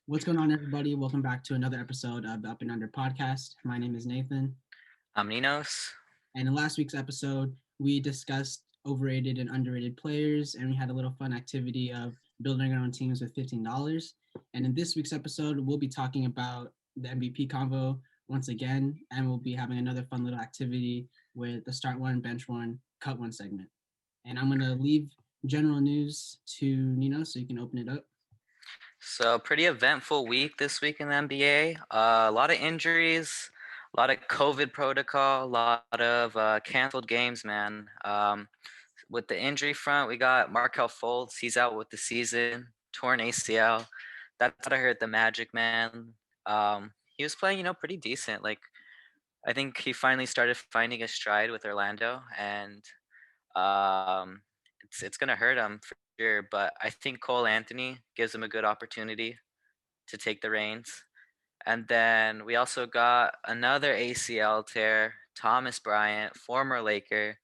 What's going on, everybody? Welcome back to another episode of the Up and Under podcast. My name is Nathan. I'm Ninos. And in last week's episode, we discussed overrated and underrated players, and we had a little fun activity of building our own teams with $15. And in this week's episode, we'll be talking about the MVP convo once again, and we'll be having another fun little activity with the start one, bench one, cut one segment. And I'm going to leave general news to Nino so you can open it up. So, pretty eventful week this week in the NBA. A lot of injuries, a lot of COVID protocol, a lot of canceled games, man. With the injury front, we got Markel Fultz. He's out with the season, torn ACL. That's what I heard. The Magic, man. He was playing, pretty decent. Like, I think he finally started finding his stride with Orlando, and um, it's gonna hurt him for sure. But I think Cole Anthony gives him a good opportunity to take the reins. And then we also got another ACL tear, Thomas Bryant, former Laker.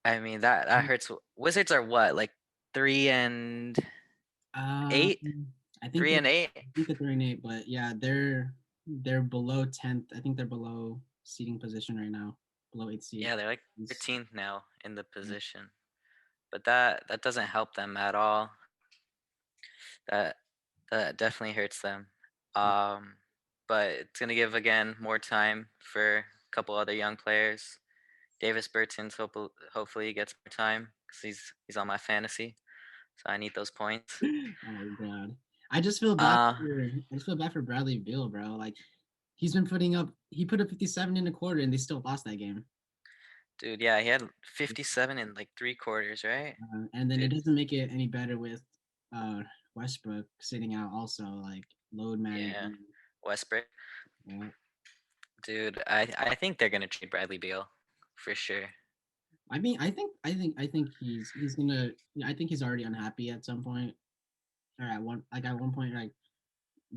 I mean that hurts. Wizards are what, like 3-8, Um, I think three they're and eight. I think they're 3-8, but yeah, they're below 10th. I think they're below seating position right now, below eighth seed. Yeah, they're like It's- 13th now in the position, but that doesn't help them at all. That that definitely hurts them. Um, but it's gonna give again more time for a couple other young players. Davis Bertans hopefully he gets more time because he's on my fantasy, so I need those points. Oh my god, I just feel bad Uh, for I just feel bad for Bradley Beal, bro. Like he's been he put up 57 in a quarter, and they still lost that game. dude, yeah, he had 57 in like 3 quarters, right? And then it Dude, doesn't make it any better with uh Westbrook sitting out also, like load yeah, management. Westbrook, Yeah. dude, I think they're gonna trade Bradley Beal for sure. I think he's gonna. I think he's already unhappy at some point, or at one point, like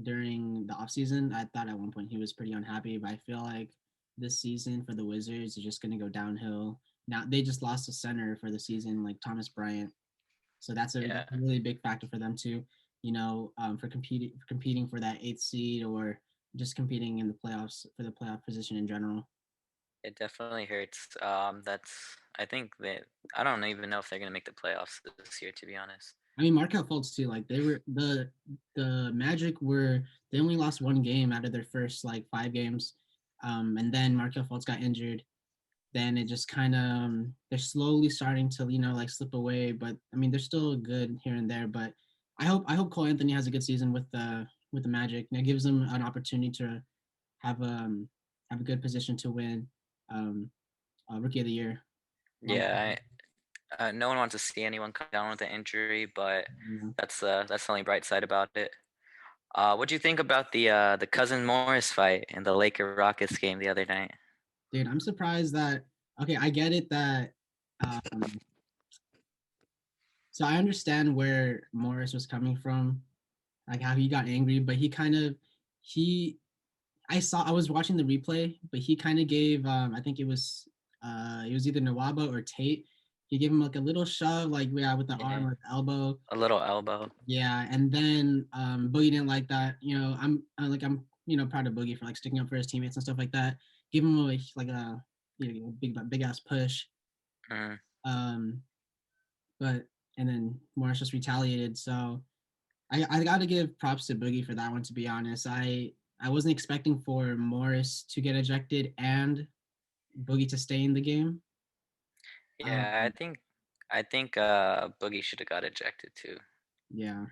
during the off season. I thought at one point he was pretty unhappy, but I feel like this season for the Wizards is just gonna go downhill. Now they just lost a center for the season, like Thomas Bryant, so Yeah, that's a really big factor for them too. For competing for that eighth seed, or just competing in the playoffs for the playoff position in general. it definitely hurts. I think that I don't even know if they're gonna make the playoffs this year, to be honest. I mean, Markel Fultz too. Like they were the Magic were they only lost one game out of their first like 5 games, and then Markel Fultz got injured. Then it just kind of they're slowly starting to like slip away. But I mean, they're still good here and there. But I hope Cole Anthony has a good season with the Magic. And it gives them an opportunity to have have a good position to win um, Rookie of the Year. Along Yeah, no one wants to see anyone come down with an injury, but with, that's the only bright side about it. What do you think about the Cousin Morris fight in the Laker Rockets game the other night? Dude, I'm surprised that okay, I get it that um so I understand where Morris was coming from, like how he got angry, but he I was watching the replay, but he kind of gave I think it was either Nawaba or Tate. He gave him like a little shove, like yeah, with the arm Yeah, or the elbow. a little elbow. Yeah, and then Boogie didn't like that. I'm proud of Boogie for like sticking up for his teammates and stuff like that. Give him like a big ass push. Mm. Um, but and then Morris just retaliated. So I got to give props to Boogie for that one. To be honest, I wasn't expecting for Morris to get ejected and Boogie to stay in the game. Um, Yeah, I think Boogie should have got ejected too. yeah,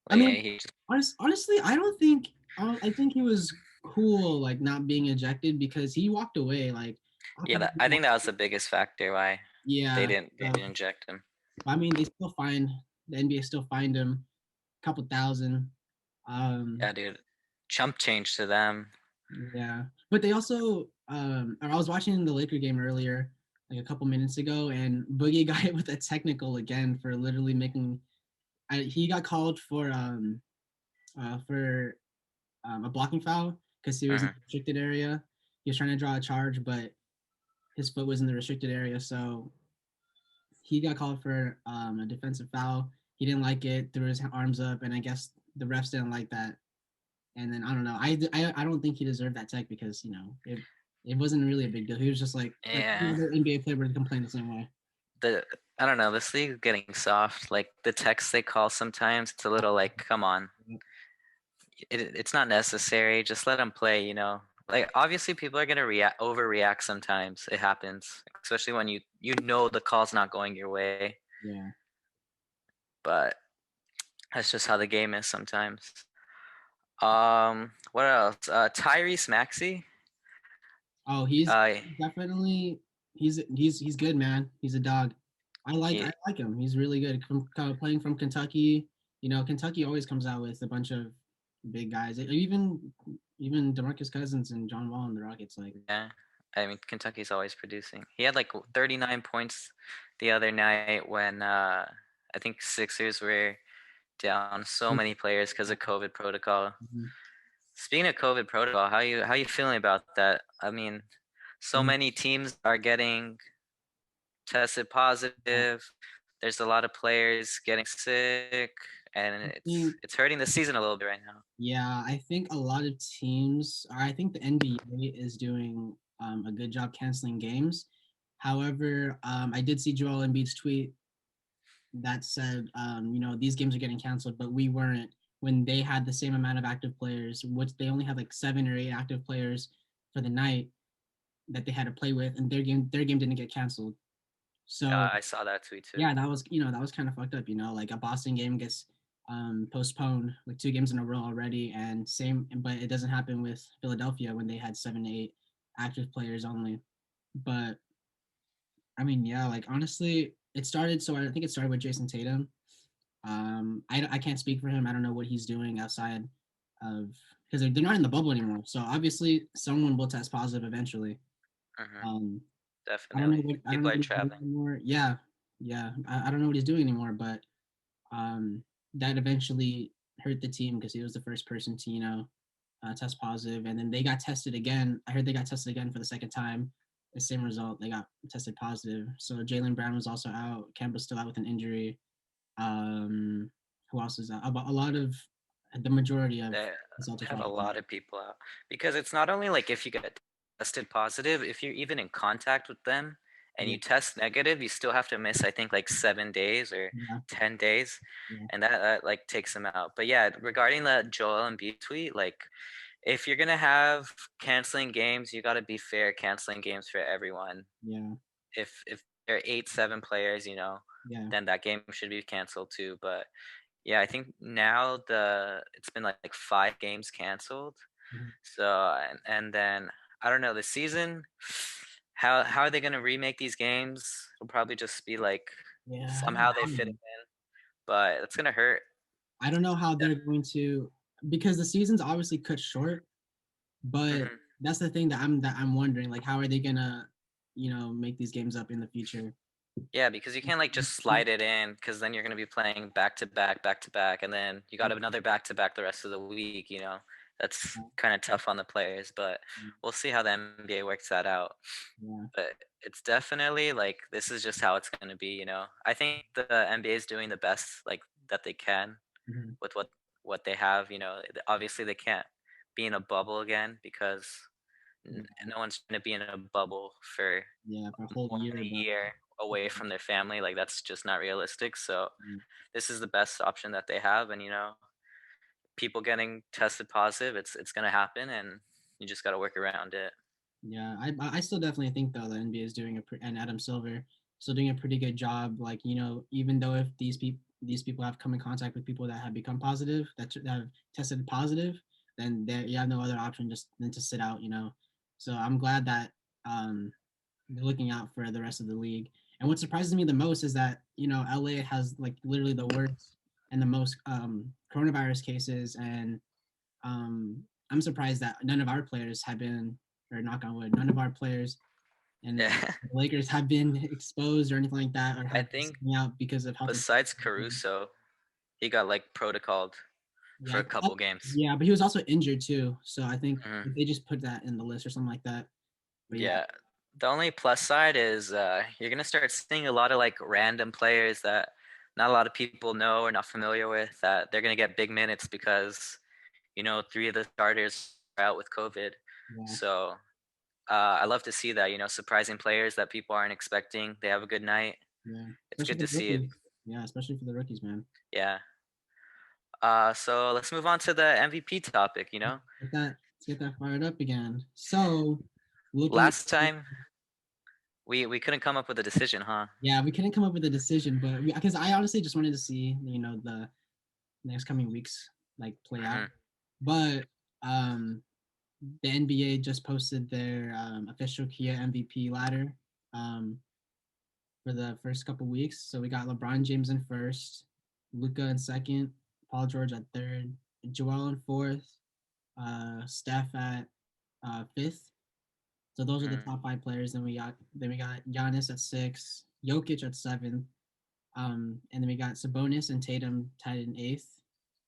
I Like, yeah, mean, honestly, I don't think I think he was cool like not being ejected because he walked away like yeah, I think that was the biggest factor why they yeah. didn't eject him. I mean, the NBA still fined him a couple thousand. Um, Yeah, dude, chump change to them. Yeah, but they also I was watching the Laker game earlier, like a couple minutes ago, and Boogie got hit with a technical again for literally making. He got called for a blocking foul because he was in Hmm. the restricted area. He was trying to draw a charge, but his foot was in the restricted area, so he got called for a defensive foul. He didn't like it, threw his arms up, and I guess the refs didn't like that, and then I don't know. I don't think he deserved that tech because it wasn't really a big deal. He was just like any Yeah. other NBA player would complain the same way. The I don't know. This league is getting soft. Like the texts they call sometimes, it's a little like, come on. It's not necessary. Just let them play. Like obviously people are gonna overreact sometimes. It happens, especially when you know the call's not going your way. Yeah. But that's just how the game is sometimes. What else? Tyrese Maxey. Oh, he's Uh, definitely he's good, man. He's a dog. I he, like him. He's really good. Playing from Kentucky, Kentucky always comes out with a bunch of big guys. Even DeMarcus Cousins and John Wall and the Rockets. Like, yeah. I mean, Kentucky's always producing. He had like 39 points the other night when I think Sixers were down so many players because of COVID protocol. mhm. Speaking of COVID protocol, how you feeling about that? I mean, so Mm, many teams are getting tested positive. There's a lot of players getting sick, and I it's think it's hurting the season a little bit right now. Yeah, I think a lot of teams, or I think the NBA is doing a good job canceling games. However, I did see Joel Embiid's tweet that said, these games are getting canceled, but we weren't when they had the same amount of active players, which they only had like 7 or 8 active players for the night that they had to play with, and their game didn't get canceled. So I saw that tweet too. yeah, that was kind of fucked up. Like a Boston game gets postponed like 2 games in a row already, and but it doesn't happen with Philadelphia when they had 7 to 8 active players only. But I mean, yeah, like honestly, it started. So I think it started with Jason Tatum. I can't speak for him. I don't know what he's doing outside of because they're not in the bubble anymore. So obviously, someone will test positive eventually. Hmm. Um, Definitely, I don't know people are what he's doing traveling. anymore. Yeah, yeah. I don't know what he's doing anymore, but that eventually hurt the team because he was the first person to test positive, and then they got tested again. I heard they got tested again for the second time. The same result. They got tested positive. So Jalen Brown was also out. Kemba's still out with an injury. Um, who else is out? About a lot of the majority of They the Celtics have a roster. lot of people out because it's not only like if you get tested positive, if you're even in contact with them and Yeah, you test negative, you still have to miss I think like 7 days or yeah, 10 days, yeah, and that like takes them out. But yeah, regarding the Joel Embiid tweet, like if you're gonna have canceling games, you got to be fair canceling games for everyone. yeah, If there are 8, 7 players, yeah. then that game should be canceled too. But yeah, I think now it's been like 5 games canceled. Mhm. So and then I don't know the season. How are they gonna remake these games? It'll probably just be like Yeah, somehow they fit it in, but it's gonna hurt. I don't know how Yeah. they're going to because the season's obviously cut short. But Mhm. that's the thing that I'm wondering, like, how are they gonna, make these games up in the future? Yeah, because you can't like just slide it in because then you're gonna be playing back to back, and then you got another back to back the rest of the week. That's kind of tough on the players, but we'll see how the NBA works that out. Yeah, But it's definitely like this is just how it's gonna be. I think the NBA is doing the best like that they can mhm, with what they have. Obviously they can't be in a bubble again because yeah, no one's gonna be in a bubble for yeah, for a whole more year, than a but year away from their family. Like that's just not realistic. So mm, this is the best option that they have, and people getting tested positive, it's gonna happen, and you just got to work around it. yeah, I still definitely think though the NBA is and Adam Silver still doing a pretty good job. Like, even though if these people have come in contact with people that have become positive, that have tested positive, then you have no other option just than to sit out. So I'm glad that um they're looking out for the rest of the league. And what surprises me the most is that LA has like literally the worst and the most coronavirus cases, and I'm surprised that none of our players have been, or knock on wood, none of our players and Yeah, the Lakers have been exposed or anything like that, or I have been think sitting out because of health. besides Caruso, he got like protocoled Yeah, for a couple games. yeah, but he was also injured too, so I think Mhm. they just put that in the list or something like that. But yeah, Yeah. The only plus side is you're gonna start seeing a lot of like random players that not a lot of people know or not familiar with, that they're gonna get big minutes because, 3 of the starters are out with COVID. Yeah, So, I love to see that, surprising players that people aren't expecting, they have a good night. yeah. It's Especially good for to the see it. rookies. Yeah, especially for the rookies, man. Yeah. So let's move on to the MVP topic. Let's get that fired up again. So, looking, Last time we couldn't come up with a decision, huh? yeah, we couldn't come up with a decision, but because I honestly just wanted to see, the next coming weeks like play out. Mhm. But the NBA just posted their official Kia MVP ladder um, for the first couple weeks. So we got LeBron James in first, Luca in second, Paul George at third, Joel in fourth, Steph at fifth. So those are the Mhm. top five players. Then we got Giannis at six, Jokic at seventh, and then we got Sabonis and Tatum tied in eighth,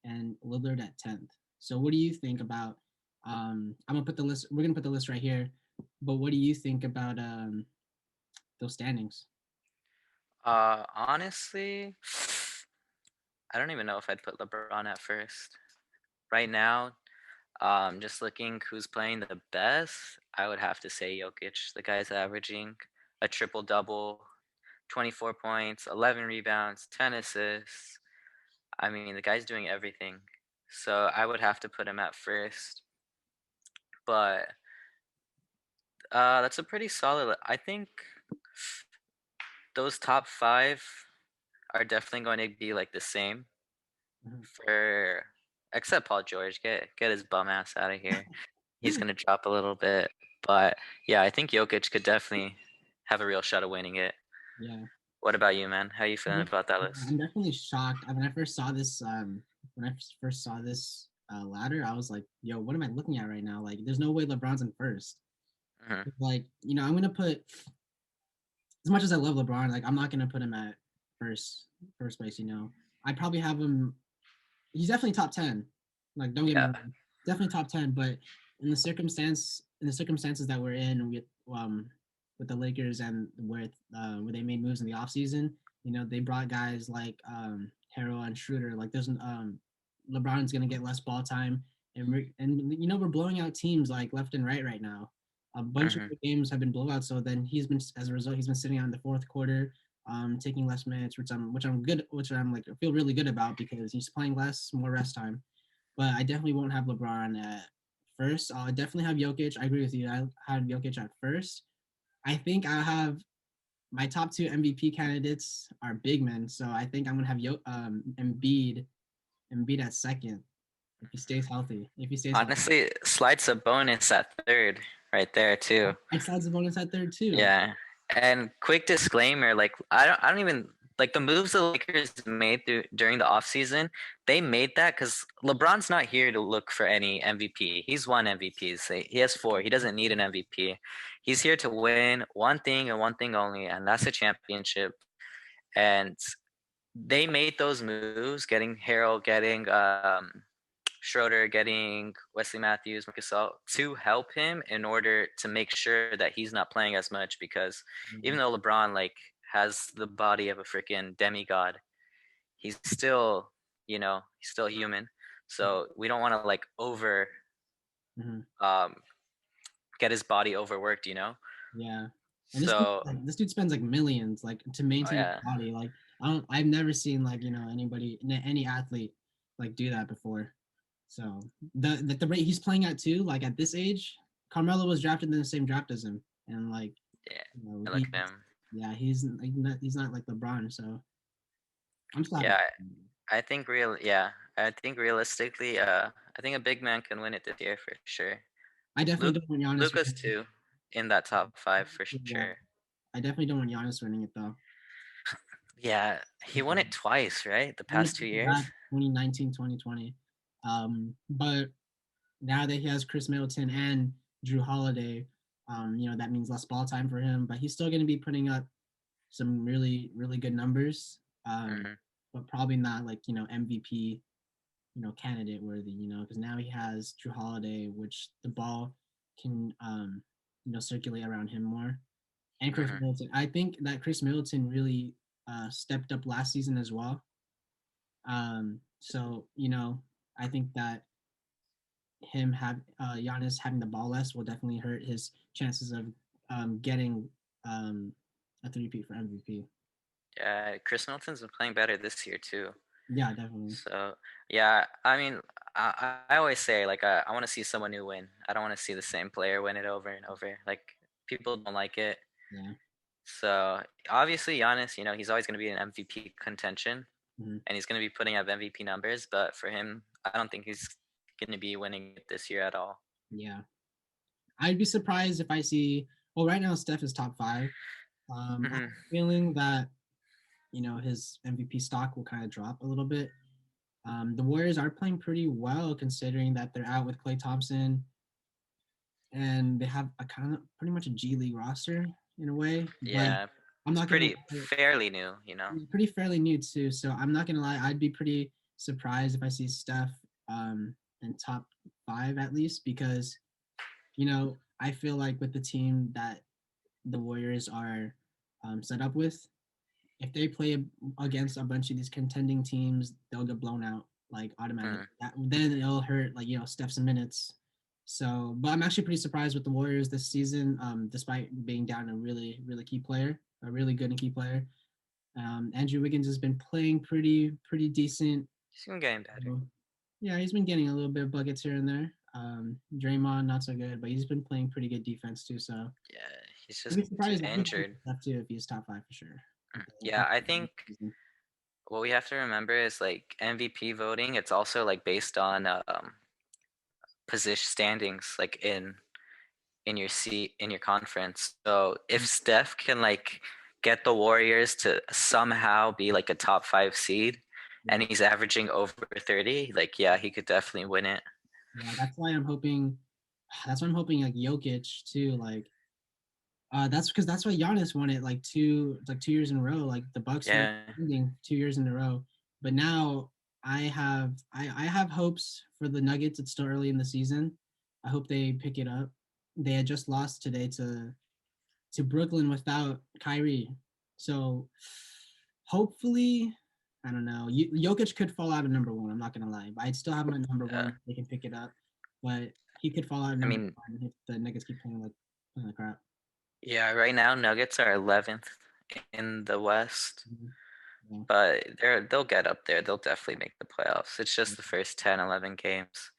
and Lillard at 10th. So what do you think about? I'm gonna put the list. We're gonna put the list right here. But what do you think about those standings? Honestly, I don't even know if I'd put LeBron at first. Right now, just looking who's playing the best, I would have to say Jokic. The guy's averaging a triple double, 24 points, 11 rebounds, 10 assists. I mean, the guy's doing everything. So I would have to put him at first. But that's a pretty solid. I think those top five are definitely going to be like the same Mhm. for, except Paul George. Get his bum ass out of here. He's gonna drop a little bit, but yeah, I think Jokic could definitely have a real shot of winning it. Yeah. What about you, man? How you I'm feeling def- about that yeah, list? I'm definitely shocked. When I first saw this, first saw this ladder, I was like, "Yo, what am I looking at right now? Like, there's no way LeBron's in first." Hmm. Like, I'm gonna put as much as I love LeBron, like I'm not gonna put him at first place. I probably have him. He's definitely top 10. Like, don't get me Yeah. wrong, definitely top 10. But in the circumstances that we're in with the Lakers and where they made moves in the offseason, they brought guys like Harrell and Schroeder. Like, there's LeBron's gonna get less ball time, we're blowing out teams like left and right now. A bunch of Hmm. the games have been blowouts. So then as a result, he's been sitting out in the fourth quarter, taking less minutes, which I'm like feel really good about because he's playing less, more rest time. But I definitely won't have LeBron at first. I'll definitely have Jokic. I agree with you. I have Jokic at first. I think I have my top two MVP candidates are big men, so I think I'm gonna have Embiid at second if he stays healthy. If he stays healthy, Honestly, slides a bonus at third, right there too. I'd slide Sabonis at third too. Yeah. And quick disclaimer, like I don't even like the moves the Lakers made during the offseason, they made that because LeBron's not here to look for any MVP. He's won MVPs. He has four. He doesn't need an MVP. He's here to win one thing and one thing only, and that's a championship. And they made those moves, getting Harrell, getting Schroeder, getting Wesley Matthews, Marcus Gasol to help him in order to make sure that he's not playing as much because Mhm. even though LeBron like has the body of a freaking demigod, he's still, he's still human. So we don't want to like over Mhm. um, get his body overworked. Yeah. And So this dude spends like millions like to oh maintain his yeah, body. Like I've never seen like, any athlete like do that before. So the rate he's playing at too, like at this age, Carmelo was drafted in the same draft as him. And like, yeah, look he at him. yeah, he's not like LeBron, so I'm still happy. Yeah, I think realistically, I think a big man can win it this year for sure. I definitely Luke don't want Giannis Lucas winning too in that top five for it. Yeah. sure. I definitely don't want Giannis winning it though. Yeah, he won it twice, right? The Won it past 2 years. back 2019, 2020. But now that he has Chris Middleton and Drew Holiday, that means less ball time for him, but he's still going to be putting up some really, really good numbers. Hmm. But probably not like, MVP, candidate worthy, because now he has Drew Holiday, which the ball can, circulate around him more. And Chris Hmm. Middleton. I think that Chris Middleton really stepped up last season as well. So I think that Giannis having the ball less will definitely hurt his chances of getting a three-peat for MVP. Yeah, Chris Middleton's been playing better this year too. Yeah, definitely. So yeah, I mean, I always say like I want to see someone new win. I don't want to see the same player win it over and over. Like people don't like it. Yeah. So obviously Giannis, he's always going to be in MVP contention, Hmm. and he's going to be putting up MVP numbers. But for him, I don't think he's going to be winning it this year at all. Yeah. I'd be surprised if I see. Well, right now Steph is top five. I have Hmm. a feeling that his MVP stock will kind of drop a little bit. The Warriors are playing pretty well considering that they're out with Klay Thompson and they have a kind of pretty much a G League roster in a way. But Yeah, I'm it's not gonna pretty fairly new. he's pretty fairly new too. So I'm not gonna lie, I'd be pretty surprised if I see Steph in top five at least because I feel like with the team that the Warriors are set up with, if they play against a bunch of these contending teams, they'll get blown out like automatically. Mm. Then it'll hurt like Steph's minutes. So, but I'm actually pretty surprised with the Warriors this season, despite being down a really really key player, a really good and key player. Andrew Wiggins has been playing pretty decent. He's been getting better. So, yeah, he's been getting a little bit of buckets here and there. Draymond not so good, but he's been playing pretty good defense too. So Yeah, he's I'd just be surprised. I'd be surprised injured. too if he's top five for sure. Yeah, I think what we have to remember is like MVP voting. It's also like based on position standings, like in your seat in your conference. So if Steph can like get the Warriors to somehow be like a top 5 seed, and Yeah. he's averaging over 30, like yeah, he could definitely win it. Yeah, that's why I'm hoping. That's why I'm hoping like Jokic too. Like, that's because that's why Giannis won it like 2 years in a row. Like the Bucks were Yeah. winning 2 years in a row, but now I have hopes for the Nuggets. It's still early in the season. I hope they pick it up. They had just lost today to Brooklyn without Kyrie, so hopefully. I don't know. Jokic could fall out of number one. I'm not gonna lie, but I'd still have him at number Yeah. one. They can pick it up, but he could fall out of I number mean, one if the Nuggets keep playing like crap. yeah, right now Nuggets are 11th in the West, Mhm. Yeah. but they'll get up there. They'll definitely make the playoffs. It's just the first 10, 11 games.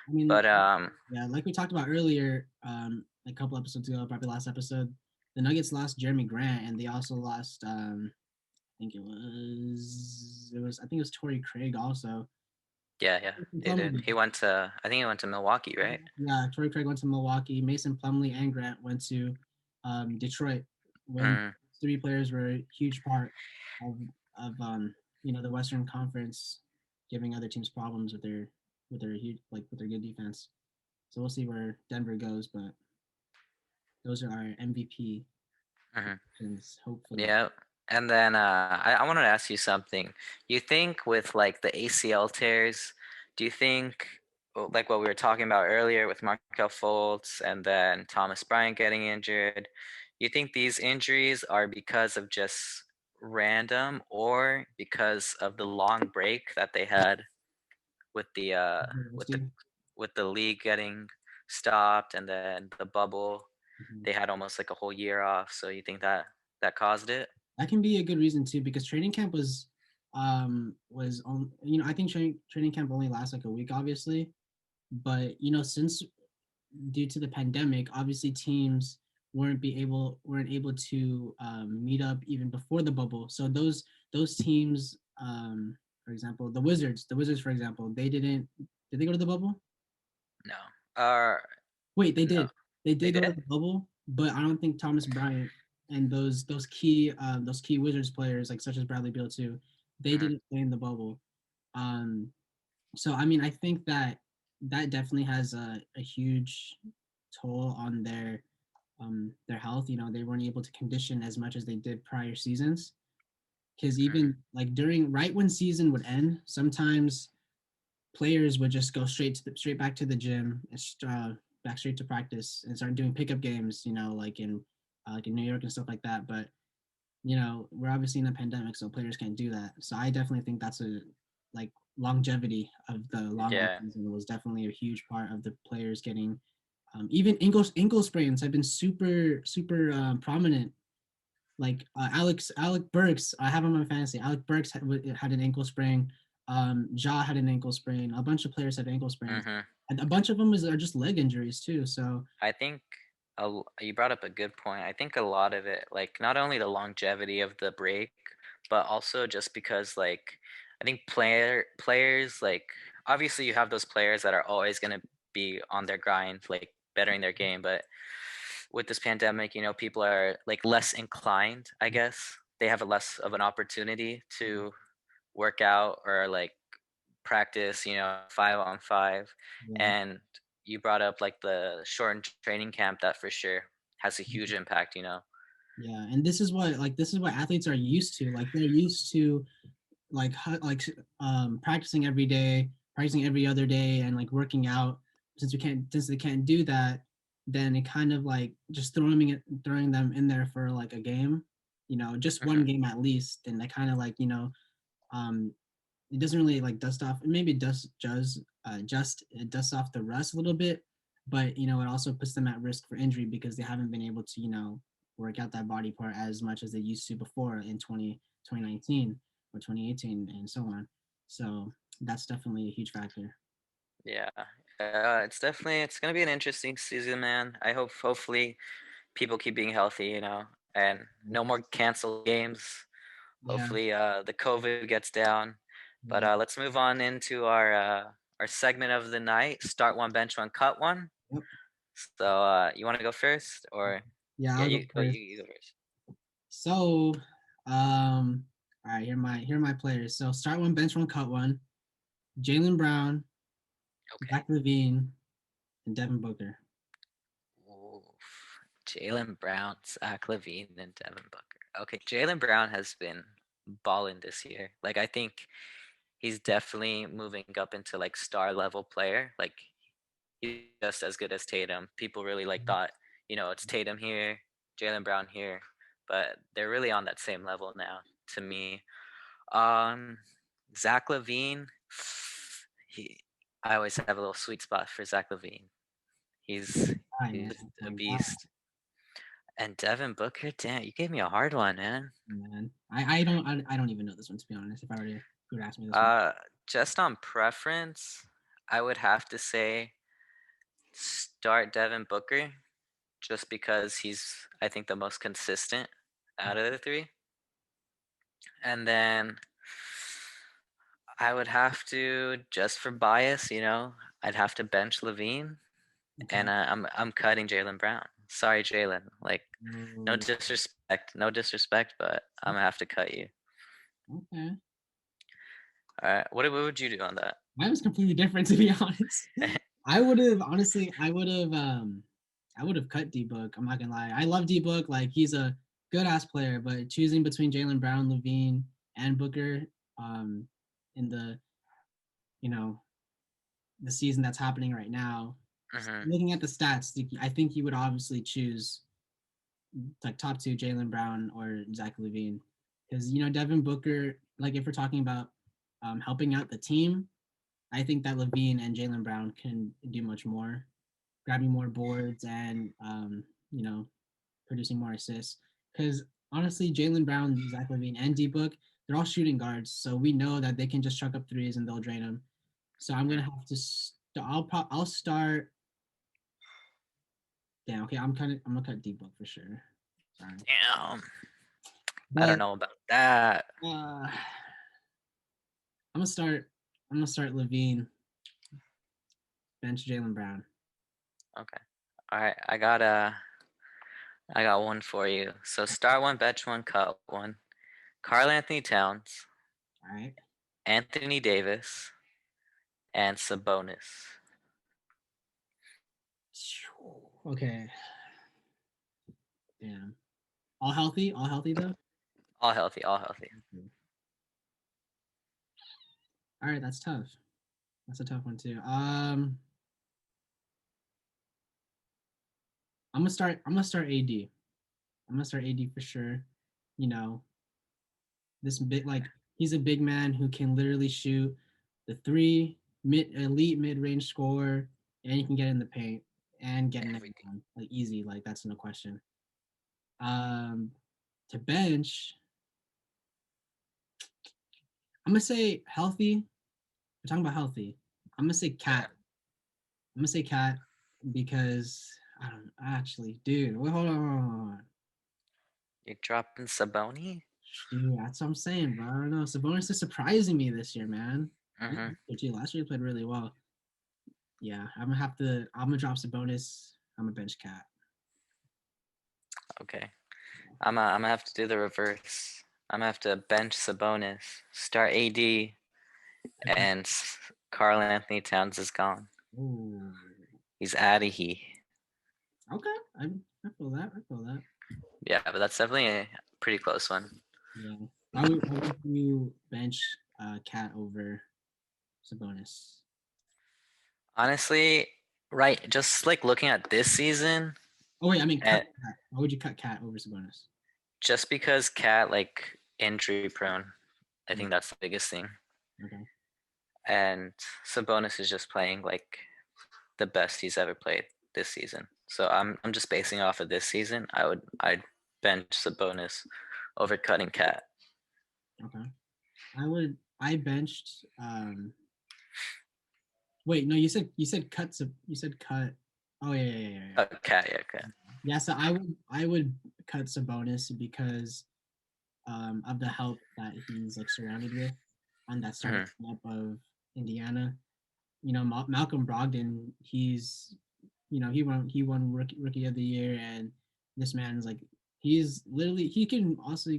I mean, But yeah, like we talked about earlier, a couple episodes ago, probably last episode, the Nuggets lost Jeremy Grant, and they also lost, I think it was Torrey Craig also. yeah, they did. I think he went to Milwaukee, right? Yeah, Torrey Craig went to Milwaukee. Mason Plumlee and Grant went to Detroit. When Mm, three players were a huge part of the Western Conference, giving other teams problems with their huge with their good defense. So we'll see where Denver goes, but those are our MVP mhm. predictions, hopefully. Yeah. And then I wanted to ask you something. You think with like the ACL tears, do you think like what we were talking about earlier with Markel Fultz and then Thomas Bryant getting injured, you think these injuries are because of just random or because of the long break that they had with the with the University. with the league getting stopped and then the bubble, Mhm. they had almost like a whole year off. So you think that that caused it? That can be a good reason too, because training camp was on. I think training camp only lasts like a week, obviously, but since due to the pandemic, obviously teams weren't able to meet up even before the bubble. So those teams, for example, the Wizards, for example, they didn't. Did they go to the bubble? No. Uh, Wait, they no. did. They They did go to did? the bubble, but I don't think Thomas Bryant and those key Wizards players like such as Bradley Beal too, they Mhm. didn't play in the bubble. Um, so I mean, I think that definitely has a huge toll on their health. They weren't able to condition as much as they did prior seasons. Because Mhm. even like during right when season would end, sometimes players would just go straight back to the gym, back straight to practice, and start doing pickup games. Like in New York and stuff like that. But we're obviously in a pandemic, so players can't do that. So I definitely think that's a like longevity of the long off Yeah. season was definitely a huge part of the players getting even ankle sprains have been super prominent. Like Alec Burks, I have him on my fantasy. Alec Burks had an ankle sprain. Ja had an ankle sprain. A bunch of players had ankle sprains, Hmm. and a bunch of them are just leg injuries too. So I think you brought up a good point. I think a lot of it, like not only the longevity of the break, but also just because like I think players like obviously you have those players that are always gonna be on their grind, like bettering their game, but with this pandemic, people are like less inclined, I guess. They have a less of an opportunity to work out or like practice, 5-on-5. yeah. And you brought up like the shortened training camp that for sure has a huge impact. Yeah, and this is what athletes are used to. Like they're used to practicing every day, practicing every other day, and like working out. Since they can't do that, then it kind of like just throwing them in there for like a game, just one Hmm. game at least. And they kind of like um, it doesn't really like dust off. Maybe it just it dusts off the rust a little bit, but it also puts them at risk for injury because they haven't been able to work out that body part as much as they used to before in 2019 or 2018 and so on. So that's definitely a huge factor. Yeah. It's gonna be an interesting season, man. Hopefully people keep being healthy, and no more canceled games. Yeah, Hopefully the COVID gets down. But yeah, let's move on into our segment of the night. Start one, bench one, cut one. yep. So you want to go first, or Yeah. yeah, I'll you go go. You, first. you go first. So, all right, here are my players. So start one, bench one, cut one. Jalen Brown, Okay. Zach Levine, and Devin Booker. Oof. Jalen Brown, Zach Levine, and Devin Booker. Okay, Jalen Brown has been balling this year. Like I think he's definitely moving up into like star level player. Like he's just as good as Tatum. People really like thought, it's Tatum here, Jalen Brown here, but they're really on that same level now to me. Um, Zach Levine, he, I always have a little sweet spot for Zach Levine. He's Hi, man. he's That's a my guy, beast. And Devin Booker, damn, you gave me a hard one, man. man. I don't even know this one to be honest. If I were to you would ask me this one. Uh, just on preference, I would have to say start Devin Booker, just because he's, I think, the most consistent out of the three. And then I would have to, just for bias, I'd have to bench Levine, Okay. and I'm cutting Jalen Brown. Sorry, Jalen. Like, Oh, no disrespect, but I'm gonna have to cut you. okay. All right, what would you do on that? Mine was completely different to be honest. I would have honestly, I would have cut D Book. I'm not gonna lie. I love D Book. Like he's a good ass player, but choosing between Jalen Brown, Levine, and Booker, um, in the you know the season that's happening right now, Hmm. looking at the stats, I think you would obviously choose like top two Jalen Brown or Zach Levine, because Devin Booker. Like if we're talking about helping out the team, I think that Levine and Jalen Brown can do much more, grabbing more boards and producing more assists. Because honestly, Jalen Brown, Zach Levine, and D Book, they're all shooting guards, so we know that they can just chuck up threes and they'll drain them. So I'm gonna have to. I'll start. Damn. Okay. I'm gonna cut D Book for sure. Sorry, Damn, I don't but know about that. I'm gonna start. I'm gonna start Levine, bench Jalen Brown. Okay, all right, I got one for you. So start one, bench one, cut one. Karl Anthony Towns, All right. Anthony Davis, and Sabonis. Okay. Damn. All healthy? All healthy though? All healthy, all healthy. Mhm. All right, that's tough. That's a tough one too. I'm gonna start AD. I'm gonna start AD for sure. you know, this big like he's a big man who can literally shoot the three elite mid range scorer, and he can get in the paint and get an end Everything. one, like easy, like that's no question. Um, to bench, I'm gonna say healthy. We're talking about healthy. I'm gonna say Yeah. cat. I'm gonna say cat because I don't actually, dude. Wait, hold on. You're dropping Saboni? Dude, that's what I'm saying, bro. I don't know. Sabonis is surprising me this year, man. Mm-hmm. Last year he played really well. Yeah, I'm gonna have to. I'm gonna drop Sabonis. I'm a bench cat. Okay. I'm gonna have to do the reverse. I'm gonna have to bench Sabonis, start AD, Okay. and Carl Anthony Towns is gone. Ooh. He's out of here. Okay. I feel that. I feel that. Yeah, but that's definitely a pretty close one. Yeah. Why would you bench cat over Sabonis? Honestly, right, just like looking at this season, Oh wait, I mean cut and cat. Why would you cut cat over Sabonis? just because Cat like injury prone, I Yeah. think that's the biggest thing. Okay. And Sabonis is just playing like the best he's ever played this season. So I'm just basing off of this season. I'd bench Sabonis over cutting Cat. Okay. I benched wait, no, you said cut you said cut. Oh yeah. Cat, yeah, Cat. Yeah, so I would cut Sabonis because of the help that he's like surrounded with on that starting Mm-hmm. lineup of Indiana. You know, Malcolm Brogdon, he won rookie of the year, and this man's like he's literally he can also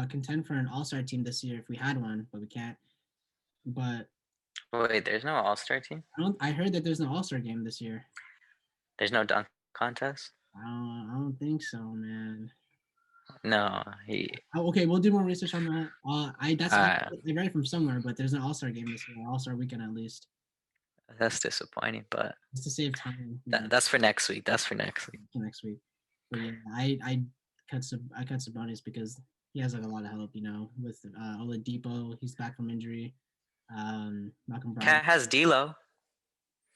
contend for an all-star team this year if we had one, but we can't. But Wait, there's no All Star team. I heard that there's an all-star game this year. There's no dunk contest. I don't think so, man. No, he. Oh, okay, we'll do more research on that. Uh, I read it from somewhere, but there's an all-star game this year, all-star weekend at least. that's disappointing, but Just to save time, that's for next week. That's for next week. for next week. But yeah, I cut Sabonis because he has like a lot of help, with Oladipo. He's back from injury. Malcolm Brogdon. Cat has D'Lo.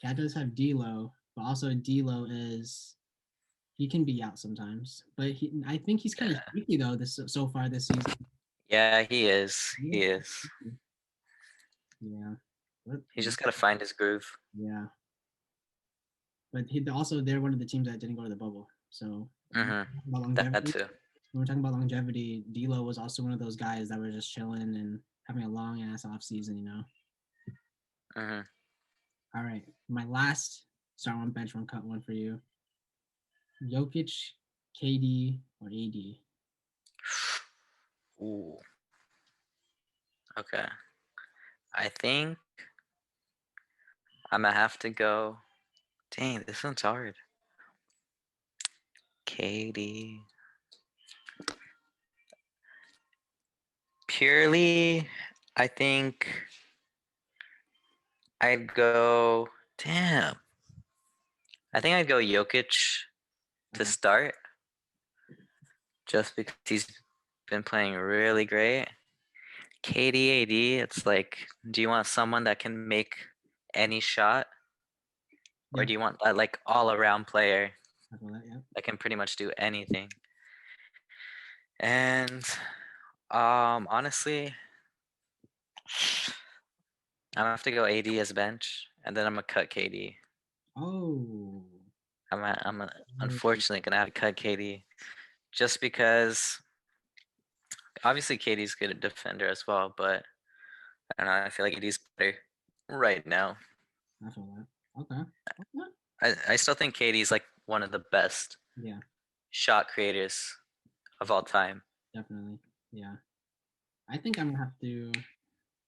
Cat does have D'Lo, but also D'Lo is he can be out sometimes. But I think he's kind of Yeah, streaky though this so far this season. yeah, he is. Yeah, He is. yeah, but, He's just gotta find his groove. yeah. But also they're one of the teams that didn't go to the bubble. So Mm-hmm. about That longevity, too. when we're talking about longevity, D'Lo was also one of those guys that were just chilling and having a long ass off season. Mm-hmm. All right, my last start one, bench one, cut one for you. Jokic, KD, or AD? Ooh. Okay. I think I'm gonna have to go. Dang, this one's hard. KD. Purely, I think I'd go. Damn. I think I'd go Jokic to Okay. start, just because he's been playing really great. KD, it's like, do you want someone that can make any shot, or Yeah, do you want that like all-around player I feel that. Yeah. that can pretty much do anything? And honestly, I'm gonna have to go AD as bench, and then I'm gonna cut KD. Oh. I'm Oh, unfortunately gonna have to cut KD just because obviously KD's good at defender as well, but I don't know. I feel like AD's better right now. I feel that. Okay. Okay. I still think KD's like one of the best Yeah, shot creators of all time. definitely. Yeah. I think I'm gonna have to.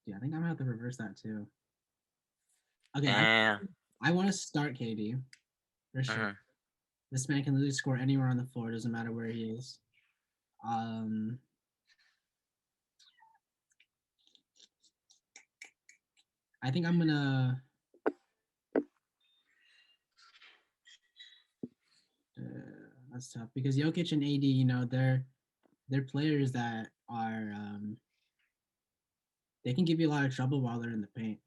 Yeah, I think I'm gonna have to reverse that too. Okay, And I want to start KD for sure. mhm. This man can literally score anywhere on the floor. Doesn't matter where he is. Um, I think I'm gonna. That's tough because Jokic and AD, they're they're players that are they can give you a lot of trouble while they're in the paint.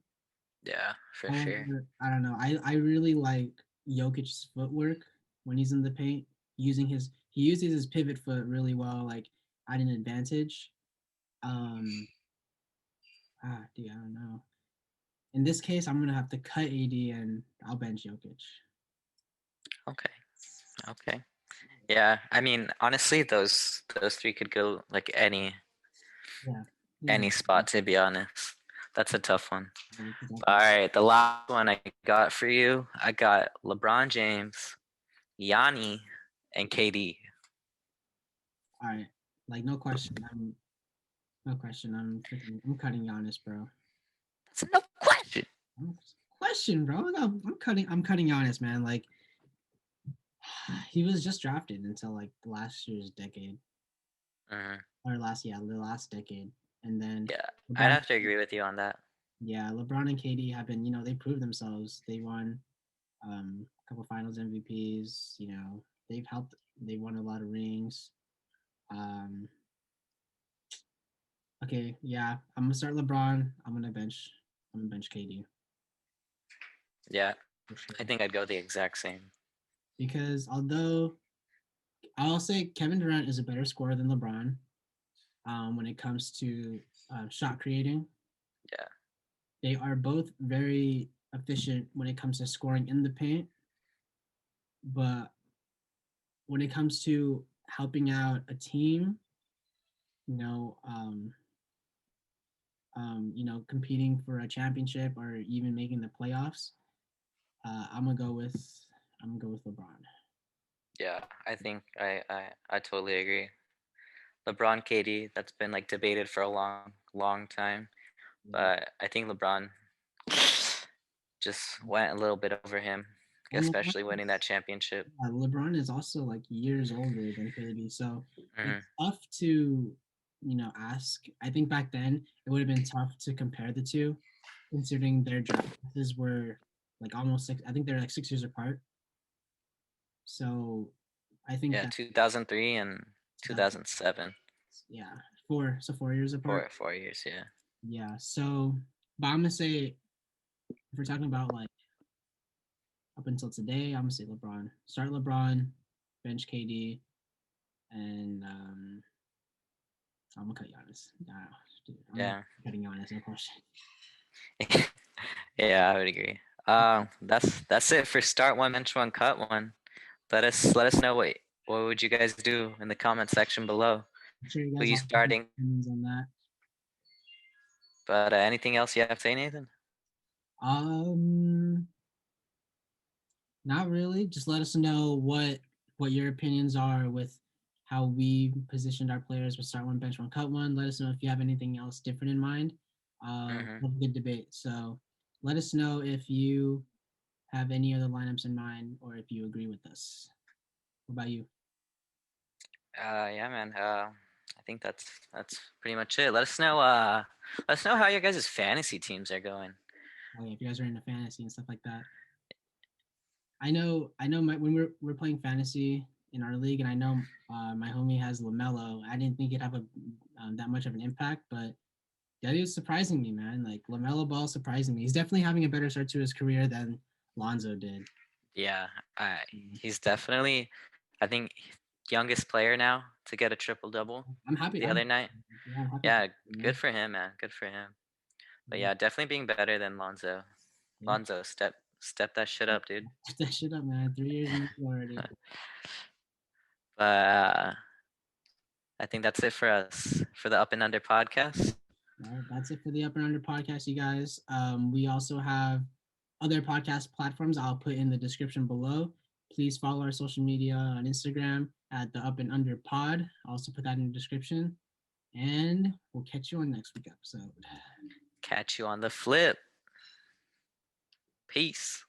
Yeah, for sure. However, I don't know. I really like Jokic's footwork when he's in the paint, he uses his pivot foot really well, like at an advantage. Um, dude, I don't know. In this case, I'm gonna have to cut AD and I'll bench Jokic. Okay. Okay. Yeah, I mean, honestly, those three could go like Yeah, any easily. spot, to be honest. That's a tough one. All Exactly. right, the last one I got for you, I got LeBron James, Yanni, and KD. All right, like no question. No question. I'm cutting Giannis, bro. That's no question. Question, bro. No, I'm cutting Giannis, man. Like he was just drafted until like last year's decade Mhm. or the last decade, and then Yeah, I'd LeBron. have to agree with you on that. Yeah, LeBron and KD have been, they proved themselves. They won a couple Finals MVPs. They've helped. They won a lot of rings. Um, okay, yeah, I'm gonna start LeBron. I'm gonna bench KD Yeah, for I sure. think I'd go the exact same. Because although I'll say Kevin Durant is a better scorer than LeBron, when it comes to shot creating, Yeah, they are both very efficient when it comes to scoring in the paint. But when it comes to helping out a team, you know, um, competing for a championship or even making the playoffs, I'm gonna go with LeBron. yeah, I think I totally agree. LeBron, KD, that's been like debated for a long, long time, Yeah. but I think LeBron just went a little bit over him, And especially winning that championship. LeBron is also like years older than KD, so Hmm. it's tough to ask. I think back then it would have been tough to compare the two, considering their drafts were like almost six. I think they're like 6 years apart. So I think Yeah, that 2003 and 2007. yeah, 4 years apart. 4 years. Yeah. Yeah. So, but I'm gonna say if we're talking about like up until today, I'm gonna say LeBron. Start LeBron, bench KD, and I'm gonna cut Giannis. Nah, dude, I'm Yeah. cutting Giannis, no question. Yeah, I would agree. That's it for start one, bench one, cut one. Let us know what would you guys do in the comment section below. I'm sure you Who guys you all have different starting? opinions on that. But anything else you have to say, Nathan? Um, Not really. Just let us know what your opinions are with how we positioned our players with start one, bench one, cut one. Let us know if you have anything else different in mind. Hmm. Have a good debate. So let us know if you have any other lineups in mind or if you agree with us. What about you? Yeah, man. I think that's pretty much it. Let us know how your guys' fantasy teams are going. Oh yeah, if you guys are into fantasy and stuff like that. I know. When we're playing fantasy in our league, and I know my homie has Lamelo. I didn't think it'd have a that much of an impact, but that is surprising me, man. Like Lamelo Ball surprising me. He's definitely having a better start to his career than Lonzo did. Yeah, Mm. he's definitely, I think, youngest player now to get a triple double I'm happy. the other night. Yeah, I'm happy for Yeah, you, good man. for him, man. Good for him. But Yeah, yeah, definitely being better than Lonzo. yeah. Lonzo, step that shit up, dude. Put that shit up, man. 3 years in already. But I think that's it for us for the Up and Under podcast. All right, that's it for the Up and Under podcast, you guys. We also have other podcast platforms I'll put in the description below. Please follow our social media on Instagram at the Up and Under Pod. I'll also put that in the description. And we'll catch you on next week episode. Catch you on the flip. Peace.